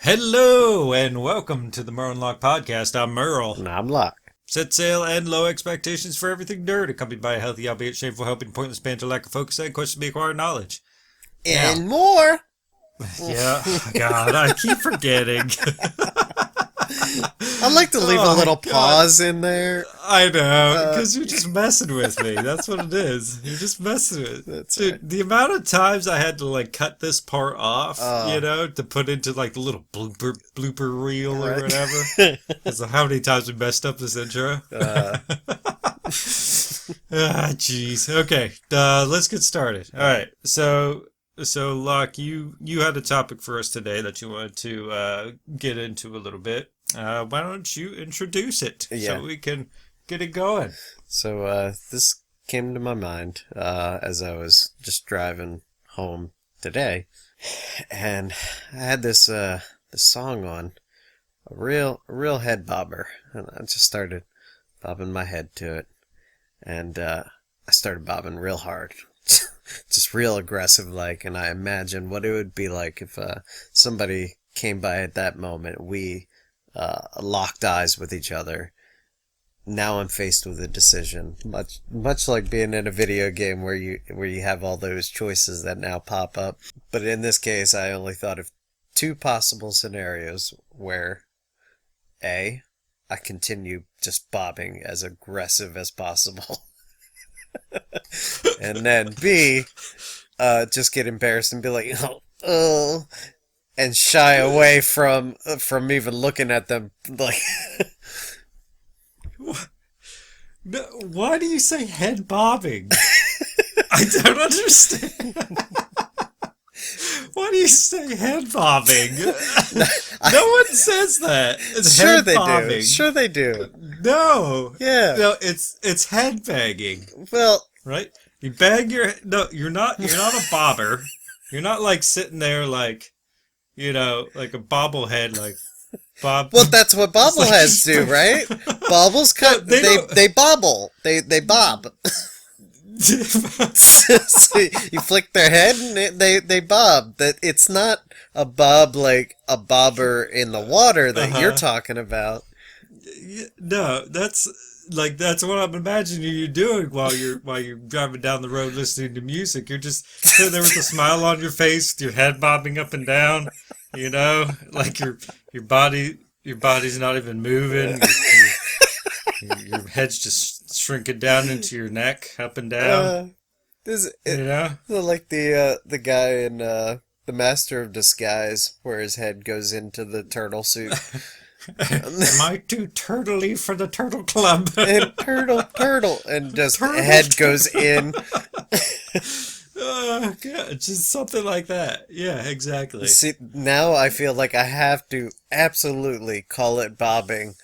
Hello and welcome to the Merle and Locke podcast. I'm Merle. And I'm Locke. Set sail and low expectations for everything nerd, accompanied by a healthy, albeit shameful, helping pointless banter, lack of focus, and questions to be acquired knowledge. Now, And more. yeah, God, I keep forgetting. I'd like to leave a little pause in there. I know, because you're just messing with me. That's what it is. You're just messing with me. Dude, right. The amount of times I had to cut this part off, to put into the little blooper reel or whatever. Because of how many times we messed up this intro. Jeez. Okay, let's get started. All right, so Locke, you had a topic for us today that you wanted to get into a little bit. Why don't you introduce it so we can get it going? So this came to my mind as I was just driving home today, and I had this song on, a real head bobber, and I just started bobbing my head to it, and I started bobbing real hard. Just real aggressive and I imagined what it would be like if somebody came by at that moment. We locked eyes with each other. Now I'm faced with a decision, much like being in a video game where you have all those choices that now pop up. But in this case, I only thought of two possible scenarios where A, I continue just bobbing as aggressive as possible. And then B, just get embarrassed and be like, oh, and shy away from even looking at them. No, why do you say head bobbing? I don't understand. Why do you say head bobbing? No one says that. It's sure head they bobbing. do. Sure they do. No. Yeah. No, it's head banging. Well, right? You bang your no. You're not a bobber. You're not sitting there like a bobblehead bob. Well, that's what bobbleheads do, right? Bobbles cut. They bobble. They bob. So you flick their head and they bob. That it's not a bob like a bobber in the water that you're talking about. No, that's what I'm imagining you doing while you're driving down the road listening to music. You're just sitting there with a smile on your face, with your head bobbing up and down. Like your body's not even moving. Your head's just shrinking down into your neck, up and down. Like the guy in The Master of Disguise, where his head goes into the turtle suit. Am I too turtley for the turtle club? And turtle, and just head goes in. Yeah, just something like that. Yeah, exactly. See, now I feel like I have to absolutely call it bobbing.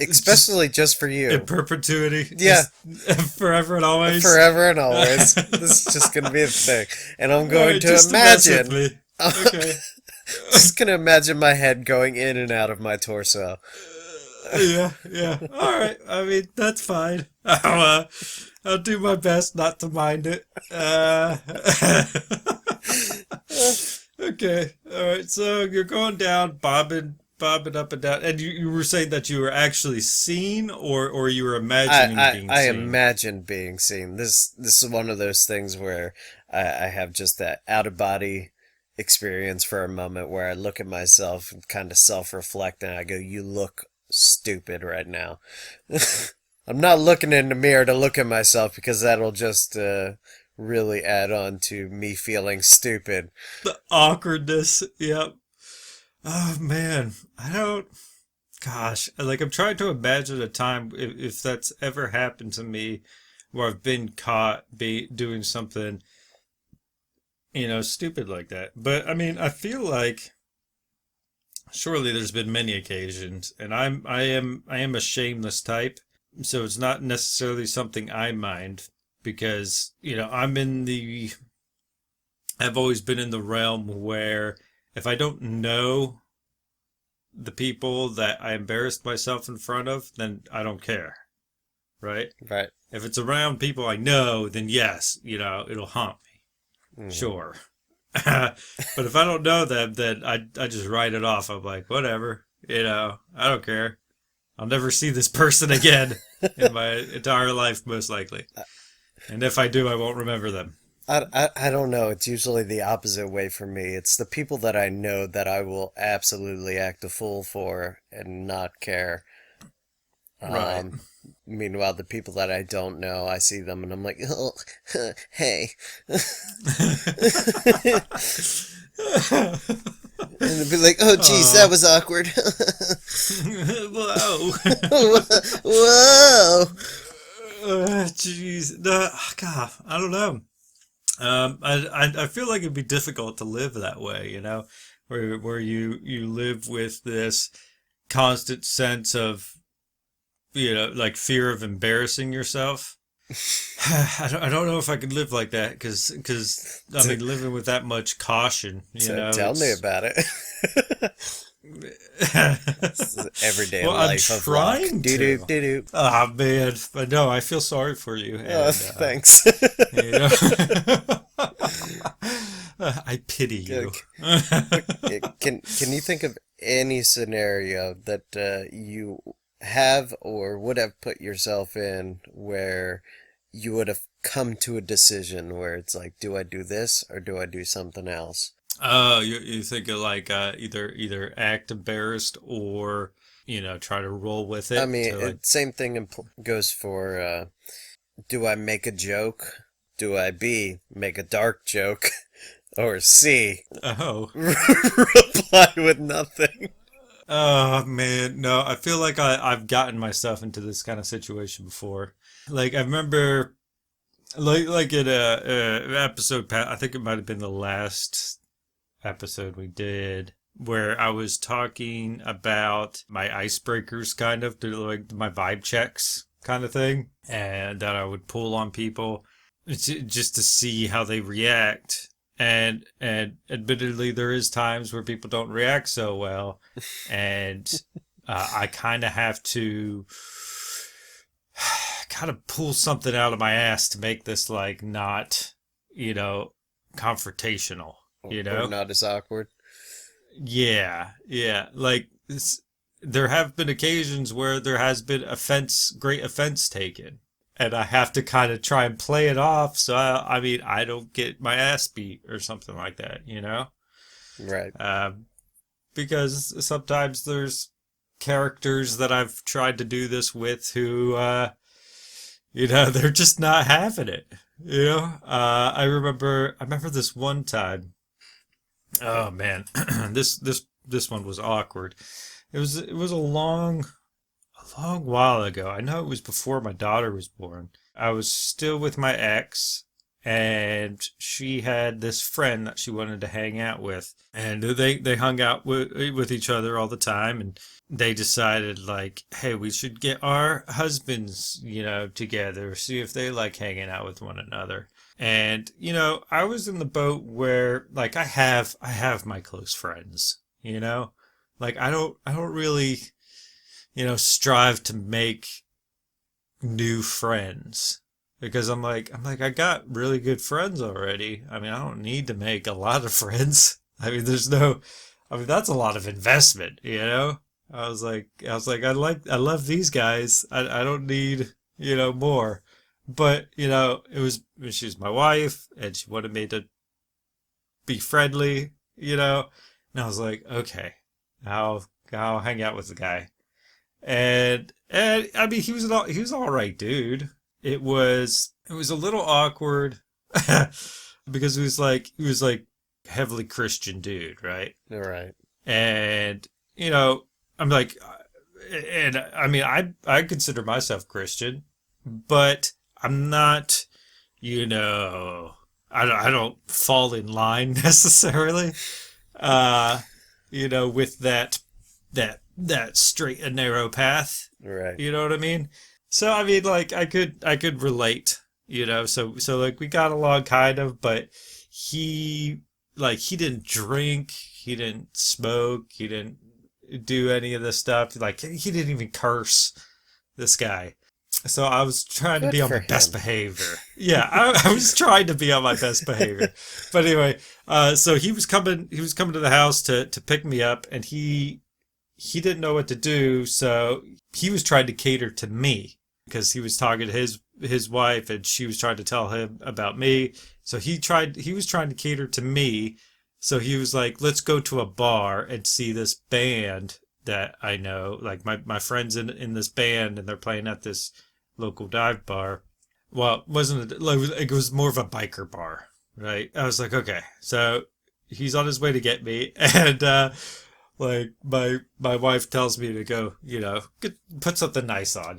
Especially just for you. In perpetuity? Yeah. Forever and always? Forever and always. This is just going to be a thing. And I'm going to imagine... Okay. Just going to imagine my head going in and out of my torso. Yeah. All right. I mean, that's fine. I'll do my best not to mind it. Okay. All right. So you're going down, bobbing up and down, and you were saying that you were actually seen, or you were imagining being seen. I imagined being seen. This is one of those things where I have just that out of body experience for a moment where I look at myself and kind of self-reflect, and I go, "You look stupid right now." I'm not looking in the mirror to look at myself because that'll just really add on to me feeling stupid. The awkwardness. Yep. Oh man, gosh, I'm trying to imagine a time if that's ever happened to me where I've been caught doing something, stupid like that. But I mean, I feel like surely there's been many occasions, and I am a shameless type, so it's not necessarily something I mind because, I've always been in the realm where if I don't know the people that I embarrassed myself in front of, then I don't care. Right? Right. If it's around people I know, then yes, it'll haunt me. Sure. But if I don't know them, then I just write it off. I'm like, whatever, I don't care. I'll never see this person again in my entire life, most likely. And if I do, I won't remember them. I don't know. It's usually the opposite way for me. It's the people that I know that I will absolutely act a fool for and not care. Right. Um, Meanwhile, the people that I don't know, I see them and I'm like, oh, hey. And they'll be like, oh, geez, that Oh, was awkward. whoa. Whoa. Jeez. No, God, I don't know. I feel like it'd be difficult to live that way, where you live with this constant sense of, like fear of embarrassing yourself. I don't know if I could live like that because I mean living with that much caution, So tell me it's about it. Everyday well, I'm life of rock. trying Doo doo to. doo doo. Ah man, but no, I feel sorry for you, Oh, and thanks. you know, I pity you. Can you think of any scenario that you have or would have put yourself in where you would have come to a decision where it's like, do I do this or do I do something else? Oh, you think of like either act embarrassed or try to roll with I it mean, to like same thing goes for do I make a joke? Do I B, make a dark joke? Or C, oh reply with nothing? oh man no I feel like I've gotten myself into this kind of situation before. Like I remember like in a episode I think it might have been the last episode we did where I was talking about my icebreakers kind of like my vibe checks kind of thing and that I would pull on people just to see how they react and admittedly there is times where people don't react so well and I kind of have to kind of pull something out of my ass to make this like not you know confrontational you Or know not as awkward? yeah like there have been occasions where there has been great offense taken and I have to kind of try and play it off so I mean I don't get my ass beat or something like that Right. because sometimes there's characters that I've tried to do this with who they're just not having it I remember this one time. Oh man, this one was awkward. It was a long while ago. I know it was before my daughter was born. I was still with my ex, and she had this friend that she wanted to hang out with, and they hung out with each other all the time, and they decided like, hey, we should get our husbands, together, see if they like hanging out with one another. And I was in the boat where like I have my close friends, like I don't really, strive to make new friends because I'm like I got really good friends already. I mean, I don't need to make a lot of friends. I mean, that's a lot of investment. I love these guys. I don't need, more. But, she's my wife and she wanted me to be friendly, and I was like, okay, I'll hang out with the guy. And I mean, he was all right, dude. It was a little awkward because he was like heavily Christian dude, right? All right. And I'm like, and I mean, I consider myself Christian, but I'm not, I don't fall in line necessarily, uh, with that straight and narrow path. Right. You know what I mean? So I mean, like I could relate. So like we got along kind of, but he didn't drink, he didn't smoke, he didn't do any of this stuff. Like he didn't even curse. This guy. So I was trying to Good be on for my best him. behavior. Yeah, I was trying to be on my best behavior. But anyway, so he was coming to the house to pick me up, and he didn't know what to do, so he was trying to cater to me because he was talking to his wife, and she was trying to tell him about me. So he was trying to cater to me. So he was like, let's go to a bar and see this band that I know. Like my friends in this band, and they're playing at this local dive bar. Well, it was more of a biker bar, right? I was like, okay, so he's on his way to get me, and like my wife tells me to go, put something nice on,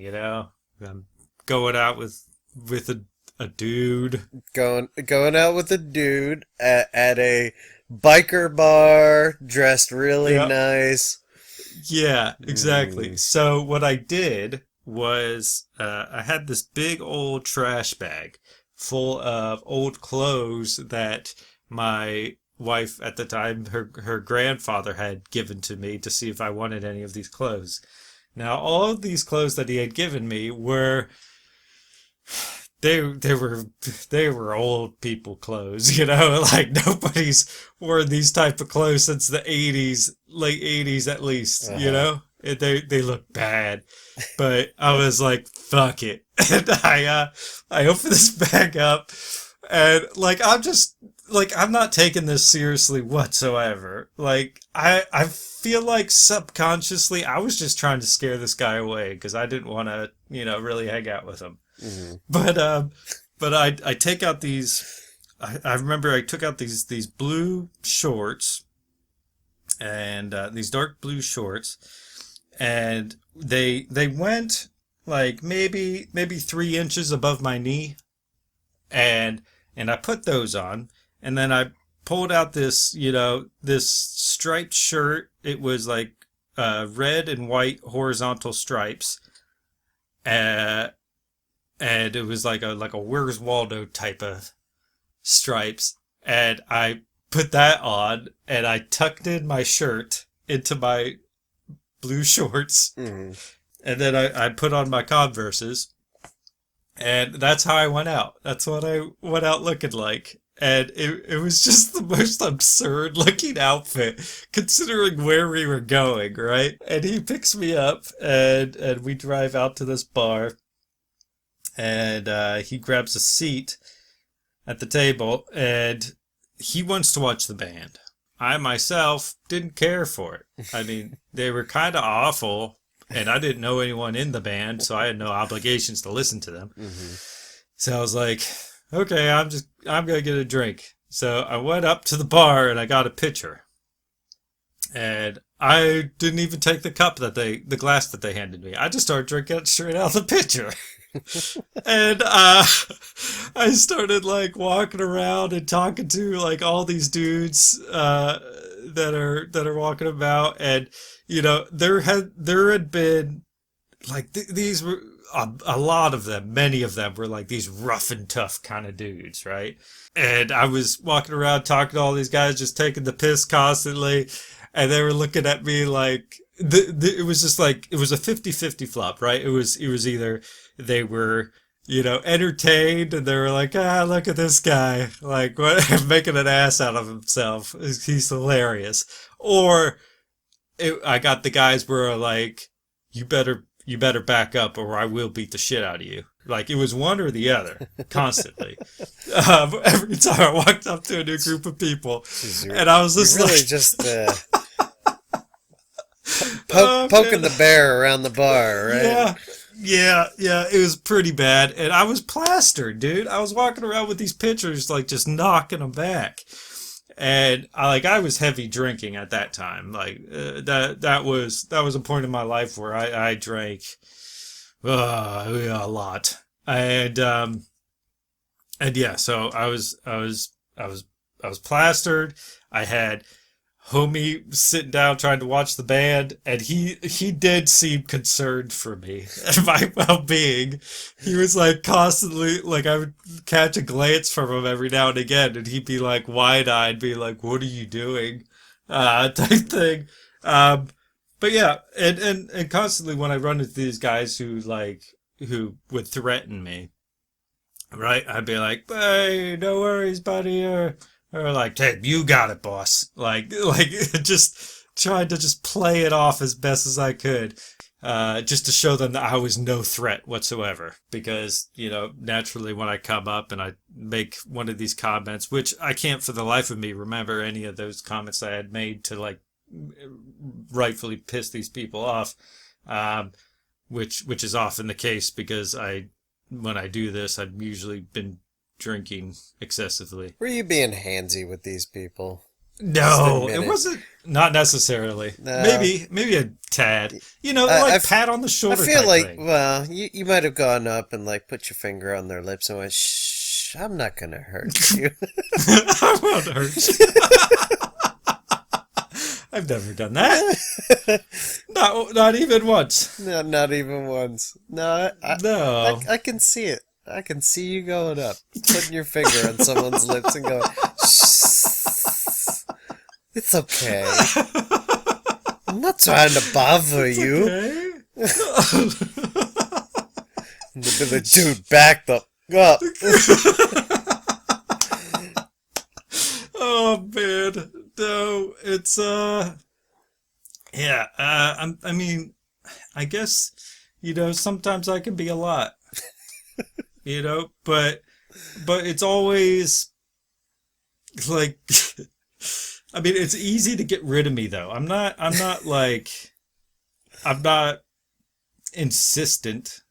I'm going out with a dude. Going out with a dude at a biker bar, dressed really Yeah, nice. yeah, exactly. Mm. So what I did was I had this big old trash bag full of old clothes that my wife at the time, her grandfather had given to me to see if I wanted any of these clothes. Now, all of these clothes that he had given me were they were old people clothes, like nobody's worn these type of clothes since the 80s, late 80s at least, Uh-huh. They look bad. But I was like, fuck it. And I opened this bag up, and like I'm not taking this seriously whatsoever. Like I feel like subconsciously I was just trying to scare this guy away because I didn't want to, really hang out with him. Mm-hmm. But I take out these. I remember I took out these blue shorts, and these dark blue shorts, and they went like maybe 3 inches above my knee, and I put those on, and then I pulled out this striped shirt. It was like red and white horizontal stripes, uh, and it was like a Where's Waldo type of stripes, and I put that on, and I tucked in my shirt into my blue shorts, Mm-hmm. and then I put on my Converses, and that's how I went out. That's what I went out looking like. And it was just the most absurd looking outfit considering where we were going, right? And he picks me up, and we drive out to this bar, and he grabs a seat at the table, and he wants to watch the band. I myself didn't care for it. I mean, they were kind of awful, and I didn't know anyone in the band, so I had no obligations to listen to them. Mm-hmm. So I was like, okay, I'm gonna get a drink. So I went up to the bar and I got a pitcher, and I didn't even take the glass that they handed me. I just started drinking it straight out of the pitcher. And I started like walking around and talking to like all these dudes that are walking about, and there had been like these were a lot of them, many of them were like these rough and tough kind of dudes, right? And I was walking around talking to all these guys, just taking the piss constantly, and they were looking at me like it was just like it was a 50-50 flop, right? It was either they were entertained, and they were like, look at this guy, like what, making an ass out of himself. He's hilarious. Or I got the guys where like, you better back up or I will beat the shit out of you. Like it was one or the other constantly. Every time I walked up to a new group of people, Jeez, and I was you're just really like, just oh poking man, the bear around the bar, right? yeah, yeah. It was pretty bad, and I was plastered, dude. I was walking around with these pitchers, like just knocking them back. And I was heavy drinking at that time. Like that was a point in my life where I drank a lot. And yeah, so I was plastered. I had homie sitting down trying to watch the band, and he did seem concerned for me and my well-being. He was like constantly like, I would catch a glance from him every now and again, and he'd be like wide-eyed, be like, what are you doing, type thing. But yeah, and constantly when I run into these guys who like who would threaten me, right? I'd be like, "Hey, no worries, buddy," or like, "Hey, you got it, boss." Like just tried to just play it off as best as I could, just to show them that I was no threat whatsoever. Because naturally, when I come up and I make one of these comments, which I can't for the life of me remember any of those comments I had made to like rightfully piss these people off, um, which is often the case because when I do this, I've usually been drinking excessively. Were you being handsy with these people? Just No, admit it it. wasn't. Not necessarily. No. Maybe a tad. I Like pat on the I shoulder feel type like, thing. well, you might have gone up and like put your finger on their lips and went, "Shh, I'm not gonna hurt you." I won't hurt you. I've never done that. Not even once. No, not even once. No, No. I can see it. I can see you going up, putting your finger on someone's lips and going, "Shh, it's okay. I'm not trying to bother you." Okay. And they'd be like, "Dude, back the up." Oh man, no, it's yeah. I mean, I guess sometimes I can be a lot, but it's always like, I mean, it's easy to get rid of me though. I'm not insistent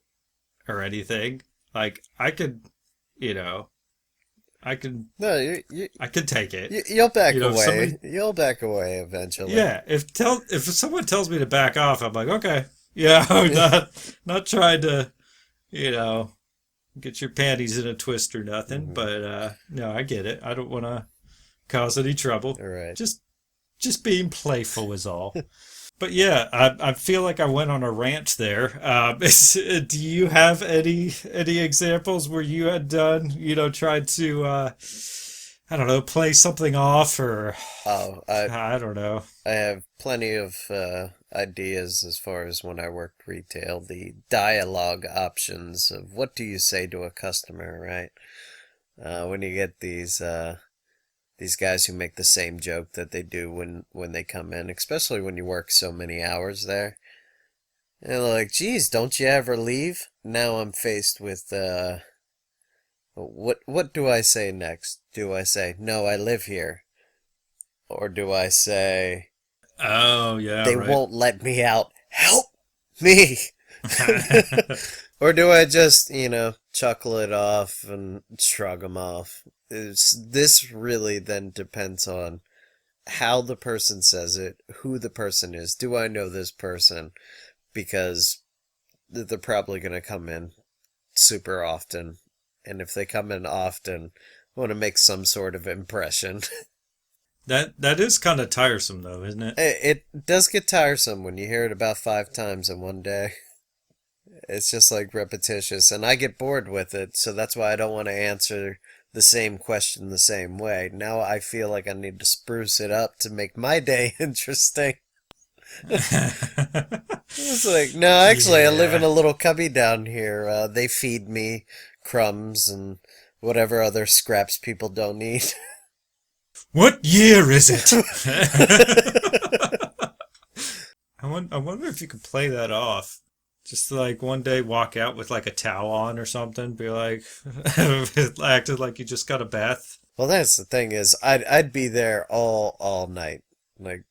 or anything. Like I could, you know, I could No, I could take it. you'll back If away. somebody, You'll back away eventually. yeah, if someone tells me to back off, I'm like, okay, yeah, I'm not trying to, you know, get your panties in a twist or nothing, Mhm. but no, I get it. I don't want to cause any trouble. All right. Just being playful is all. But yeah, I feel like I went on a rant there. Do you have any examples where you had done, tried to, I don't know, play something off or Oh, I don't know. I have plenty of ideas as far as when I worked retail. The dialogue options of what do you say to a customer, right? When you get these guys who make the same joke that they do when they come in, especially when you work so many hours there. And they're like, "Geez, don't you ever leave?" Now I'm faced with what do I say next? Do I say, "No, I live here," or do I say, Oh yeah, "They right. won't let me out. Help me"? Or do I just, chuckle it off and shrug them off? This really then depends on how the person says it, who the person is. Do I know this person? Because they're probably going to come in super often. And if they come in often, I want to make some sort of impression. That is kind of tiresome though, isn't it? It does get tiresome when you hear it about 5 times in one day. It's just like repetitious, and I get bored with it, so that's why I don't want to answer the same question the same way. Now I feel like I need to spruce it up to make my day interesting. It's like, no, actually, I live in Yeah. a little cubby down here. They feed me crumbs and whatever other scraps people don't eat. What year is it? I wonder if you could play that off. Just like one day walk out with like a towel on or something, be like, acted like you just got a bath. Well, that's the thing is, I'd be there all night, like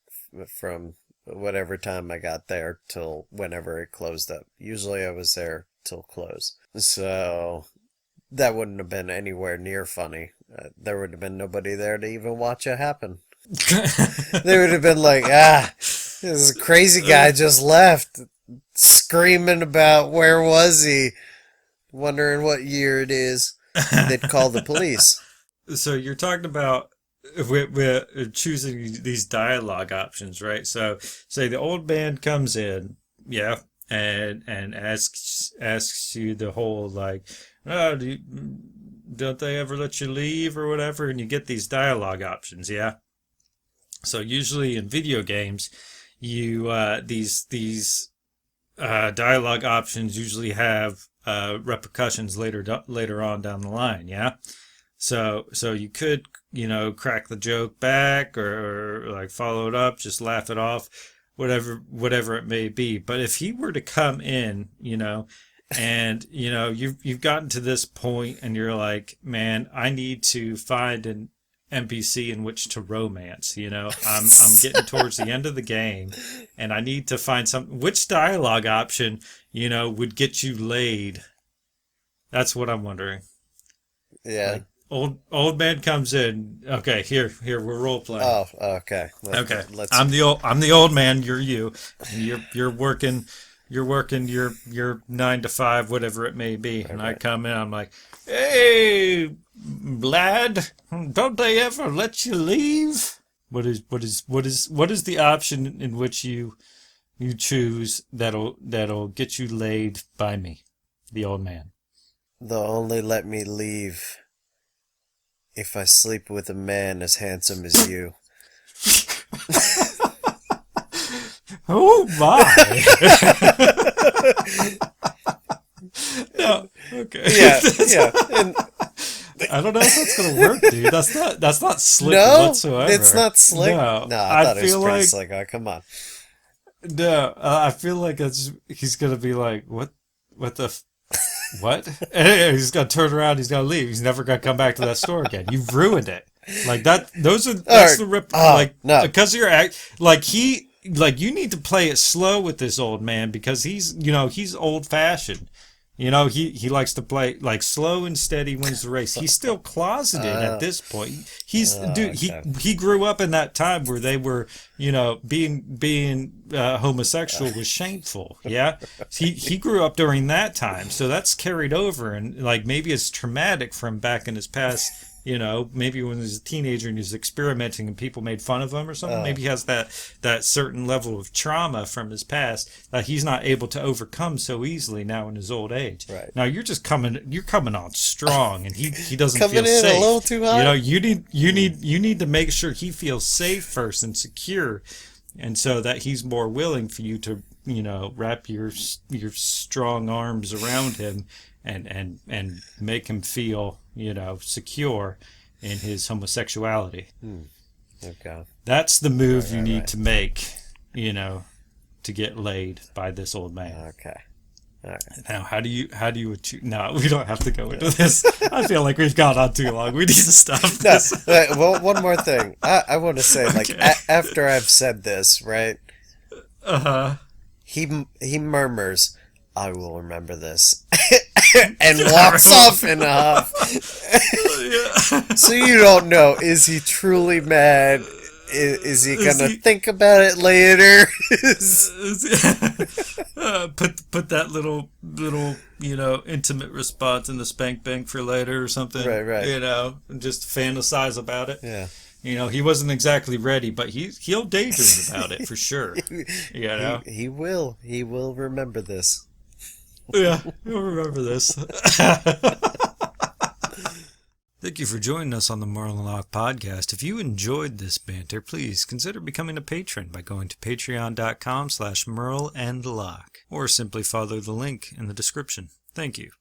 from whatever time I got there till whenever it closed up. Usually I was there till close, so that wouldn't have been anywhere near funny. There would have been nobody there to even watch it happen. They would have been like, this crazy guy just left, screaming about where was he, wondering what year it is. They'd call the police. So you're talking about we're choosing these dialogue options, right? So say the old man comes in, yeah, and asks you the whole like, oh, don't they ever let you leave or whatever, and you get these dialogue options, yeah. So usually in video games, you these dialogue options usually have repercussions later on down the line. Yeah. So you could, crack the joke back or like follow it up, just laugh it off, whatever it may be. But if he were to come in, and you've gotten to this point and you're like, man, I need to find an NPC in which to romance. I'm getting towards the end of the game, and I need to find some. Which dialogue option, would get you laid? That's what I'm wondering. Yeah. Like, old man comes in. Okay, here we're role playing. Oh, okay. Okay, Let's. I'm the old man. You're you. And you're working. You're working your 9 to 5, whatever it may be. And I come in. I'm like, hey, lad, don't they ever let you leave? What is the option in which you choose that'll get you laid by me, the old man? They'll only let me leave if I sleep with a man as handsome as you. Oh my! No, okay. Yeah. And I don't know if that's gonna work, dude. That's not slick no, whatsoever. it's not slick. No, I thought it was feel pretty like slick. Oh, come on. no. I feel like he's gonna be like, what what? And he's gonna turn around. He's gonna leave. He's never gonna come back to that store again. You've ruined it. Like that. That's the rip. No, because you're you need to play it slow with this old man because he's old fashioned. He likes to play like slow and steady wins the race. He's still closeted at this point. He grew up in that time where they were, being homosexual was shameful. Yeah. He grew up during that time. So that's carried over, and like maybe it's traumatic from back in his past. Maybe when he was a teenager and he was experimenting and people made fun of him or something. Maybe he has that certain level of trauma from his past that he's not able to overcome so easily now in his old age. Right. Now you're coming on strong, and he doesn't coming feel in safe. a little too high. You need to make sure he feels safe first and secure, and so that he's more willing for you to wrap your strong arms around him and make him feel secure in his homosexuality. Okay. That's the move you need to make, to get laid by this old man. Okay. All right. Now, how do you achieve? No, we don't have to go into this. I feel like we've gone on too long. We need to stop this. Well, one more thing. I want to say, like, after I've said this, right? He murmurs, "I will remember this," and walks off in a huff. So you don't know, is he truly mad? Is he gonna think about it later? Put that little intimate response in the spank bank for later or something. Right. And just fantasize about it. Yeah. He wasn't exactly ready, but he'll daydream about it for sure. He will. He will remember this. Yeah, you'll remember this. Thank you for joining us on the Merle and Locke podcast. If you enjoyed this banter, please consider becoming a patron by going to patreon.com/Merle and Locke, or simply follow the link in the description. Thank you.